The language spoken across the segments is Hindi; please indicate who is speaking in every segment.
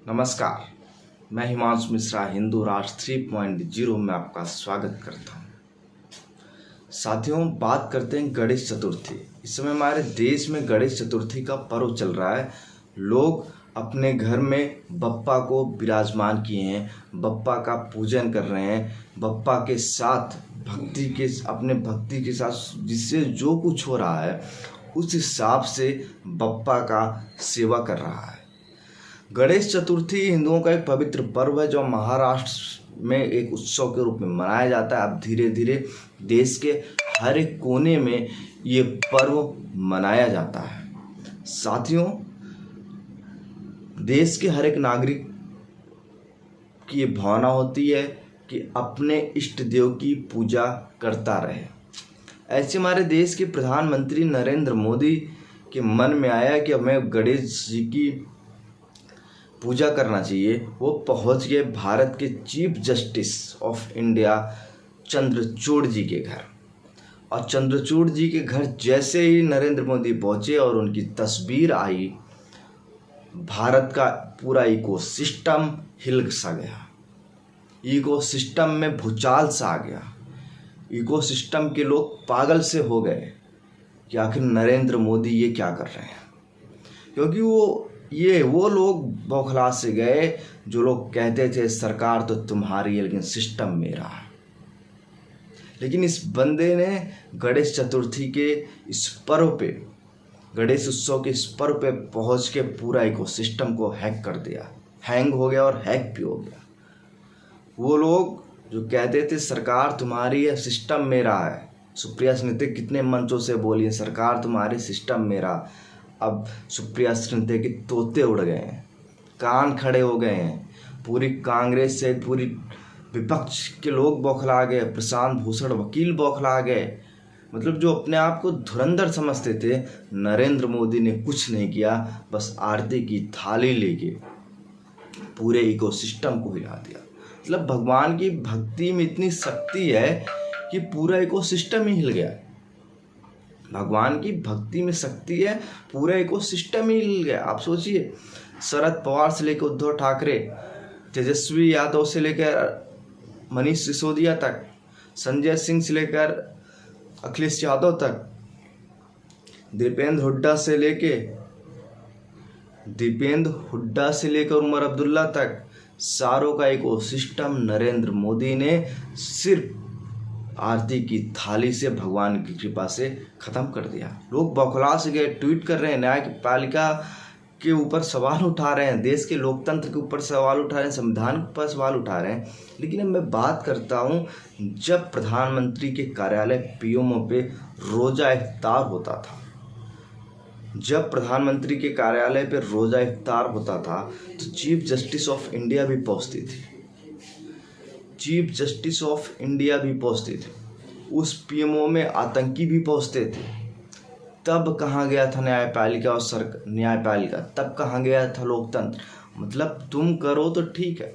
Speaker 1: नमस्कार, मैं हिमांशु मिश्रा हिंदू राष्ट्र 3.0 में आपका स्वागत करता हूँ। साथियों, बात करते हैं गणेश चतुर्थी। इस समय हमारे देश में गणेश चतुर्थी का पर्व चल रहा है। लोग अपने घर में बप्पा को विराजमान किए हैं, बप्पा का पूजन कर रहे हैं, बप्पा के साथ अपने भक्ति के साथ जिससे जो कुछ हो रहा है उस हिसाब से बप्पा का सेवा कर रहा है। गणेश चतुर्थी हिंदुओं का एक पवित्र पर्व है जो महाराष्ट्र में एक उत्सव के रूप में मनाया जाता है। अब धीरे धीरे देश के हर एक कोने में ये पर्व मनाया जाता है। साथियों, देश के हर एक नागरिक की ये भावना होती है कि अपने इष्ट देव की पूजा करता रहे। ऐसे हमारे देश के प्रधानमंत्री नरेंद्र मोदी के मन में आया कि हमें गणेश जी की पूजा करना चाहिए। वो पहुंच गए भारत के chief justice of India Chandrachud ji के घर, और चंद्रचूड़ जी के घर जैसे ही नरेंद्र मोदी पहुंचे और उनकी तस्वीर आई, भारत का पूरा इकोसिस्टम हिल सा गया। इकोसिस्टम में भूचाल सा आ गया। इकोसिस्टम के लोग पागल से हो गए कि आखिर नरेंद्र मोदी ये क्या कर रहे हैं, क्योंकि वो लोग बौखला से गए जो लोग कहते थे सरकार तो तुम्हारी है लेकिन सिस्टम मेरा है। लेकिन इस बंदे ने गणेश चतुर्थी के इस पर्व पे, गणेश उत्सव के इस पर्व पे पहुंच के पूरा इकोसिस्टम को हैक कर दिया। हैंग हो गया और हैक भी हो गया। वो लोग जो कहते थे सरकार तुम्हारी है सिस्टम मेरा है, सुप्रिया सुनीते कितने मंचों से बोली है सरकार तुम्हारी सिस्टम मेरा। अब सुप्रिया सुनीते के तोते उड़ गए हैं, कान खड़े हो गए हैं। पूरी कांग्रेस से पूरी विपक्ष के लोग बौखला गए। प्रशांत भूषण वकील बौखला गए। मतलब जो अपने आप को धुरंधर समझते थे, नरेंद्र मोदी ने कुछ नहीं किया, बस आरती की थाली लेके पूरे इकोसिस्टम को हिला दिया। मतलब भगवान की भक्ति में इतनी शक्ति है कि पूरा इकोसिस्टम ही हिल गया। भगवान की भक्ति में शक्ति है, पूरा इकोसिस्टम ही हिल गया। आप सोचिए, शरद पवार से लेकर उद्धव ठाकरे, तेजस्वी यादव से लेकर मनीष सिसोदिया तक, संजय सिंह से लेकर अखिलेश यादव तक, दीपेंद्र हुड्डा से लेकर उमर अब्दुल्ला तक, सारों का इकोसिस्टम नरेंद्र मोदी ने सिर्फ आरती की थाली से भगवान की कृपा से ख़त्म कर दिया। लोग बौखला से गए, ट्वीट कर रहे हैं, न्यायपालिका के ऊपर सवाल उठा रहे हैं, देश के लोकतंत्र के ऊपर सवाल उठा रहे हैं, संविधान के ऊपर सवाल उठा रहे हैं। लेकिन अब मैं बात करता हूँ, जब प्रधानमंत्री के कार्यालय पीएमओ पे रोज़ा इफ्तार होता था, जब प्रधानमंत्री के कार्यालय पे रोज़ा इफ्तार होता था तो चीफ जस्टिस ऑफ इंडिया भी पहुँचती थी। चीफ जस्टिस ऑफ इंडिया भी पहुंचते थे, उस पीएमओ में आतंकी भी पहुंचते थे। तब कहाँ गया था न्यायपालिका और न्यायपालिका, तब कहाँ गया था लोकतंत्र। मतलब तुम करो तो ठीक है,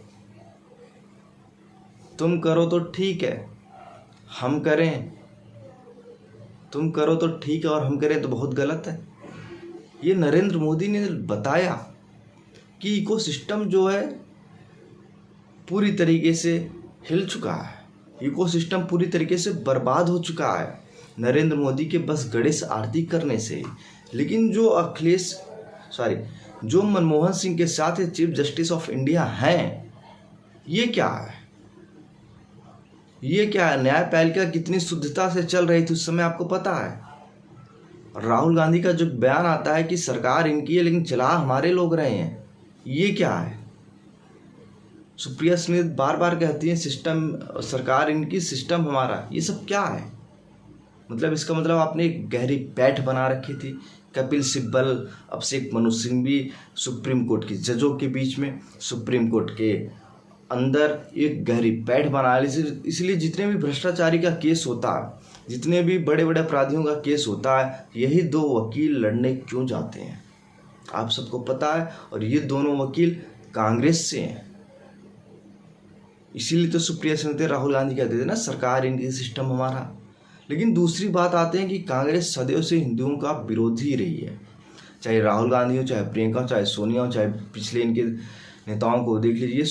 Speaker 1: तुम करो तो ठीक है, हम करें, तुम करो तो ठीक है और हम करें तो बहुत गलत है। ये नरेंद्र मोदी ने बताया कि इकोसिस्टम जो है पूरी तरीके से हिल चुका है, इकोसिस्टम पूरी तरीके से बर्बाद हो चुका है नरेंद्र मोदी के बस गणेश आरती करने से। लेकिन जो मनमोहन सिंह के साथ चीफ जस्टिस ऑफ इंडिया हैं, ये क्या है? ये क्या है? न्यायपालिका कितनी शुद्धता से चल रही थी उस समय आपको पता है। राहुल गांधी का जो बयान आता है कि सरकार इनकी है लेकिन चला हमारे लोग रहे हैं, ये क्या है? सुप्रिया सुनीते बार बार कहती हैं सरकार इनकी, सिस्टम हमारा, ये सब क्या है? मतलब इसका मतलब आपने एक गहरी पैठ बना रखी थी। कपिल सिब्बल, अभिषेक मनु सिंघवी सुप्रीम कोर्ट के जजों के बीच में, सुप्रीम कोर्ट के अंदर एक गहरी पैठ बना ली। इसलिए जितने भी भ्रष्टाचारी का केस होता है, जितने भी बड़े बड़े अपराधियों का केस होता है, यही दो वकील लड़ने क्यों जाते हैं आप सबको पता है। और ये दोनों वकील कांग्रेस से हैं। इसीलिए तो सुप्रिया सुनीते राहुल गांधी कहते थे ना सरकार इनकी, सिस्टम हमारा। लेकिन दूसरी बात आते हैं कि कांग्रेस सदैव से हिंदुओं का विरोधी रही है। चाहे राहुल गांधी हो, चाहे प्रियंका हो, चाहे सोनिया हो, चाहे पिछले इनके नेताओं को देख लीजिए,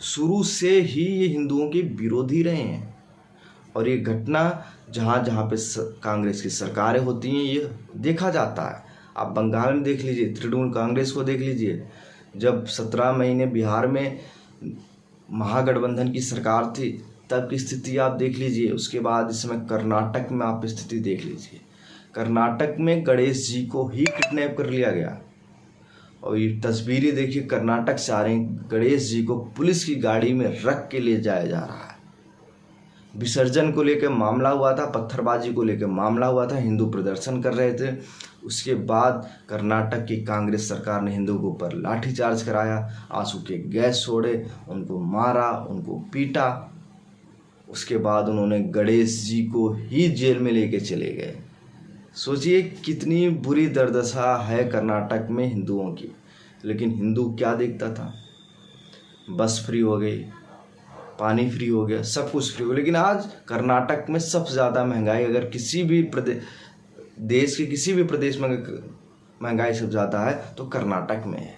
Speaker 1: शुरू से ही ये हिंदुओं के विरोधी रहे हैं। और ये घटना जहाँ जहाँ पे कांग्रेस की सरकारें होती हैं ये देखा जाता है। आप बंगाल में देख लीजिए, तृणमूल कांग्रेस को देख लीजिए, जब 17 महीने बिहार में महागठबंधन की सरकार थी तब की स्थिति आप देख लीजिए। उसके बाद इस समय कर्नाटक में आप स्थिति देख लीजिए, कर्नाटक में गणेश जी को ही किडनैप कर लिया गया। और ये तस्वीरें देखिए, कर्नाटक से आ रहे हैं, गणेश जी को पुलिस की गाड़ी में रख के ले जाया जा रहा है। विसर्जन को लेकर मामला हुआ था, पत्थरबाजी को लेकर मामला हुआ था, हिंदू प्रदर्शन कर रहे थे। उसके बाद कर्नाटक की कांग्रेस सरकार ने हिंदुओं के ऊपर लाठीचार्ज कराया, आंसू के गैस छोड़े, उनको मारा, उनको पीटा। उसके बाद उन्होंने गणेश जी को ही जेल में लेके चले गए। सोचिए कितनी बुरी दुर्दशा है कर्नाटक में हिंदुओं की। लेकिन हिंदू क्या देखता था, बस फ्री हो गई, पानी फ्री हो गया, सब कुछ फ्री हो गया। लेकिन आज कर्नाटक में सबसे ज़्यादा महंगाई, अगर किसी भी देश के किसी भी प्रदेश में महंगाई सबसे ज़्यादा है तो कर्नाटक में है।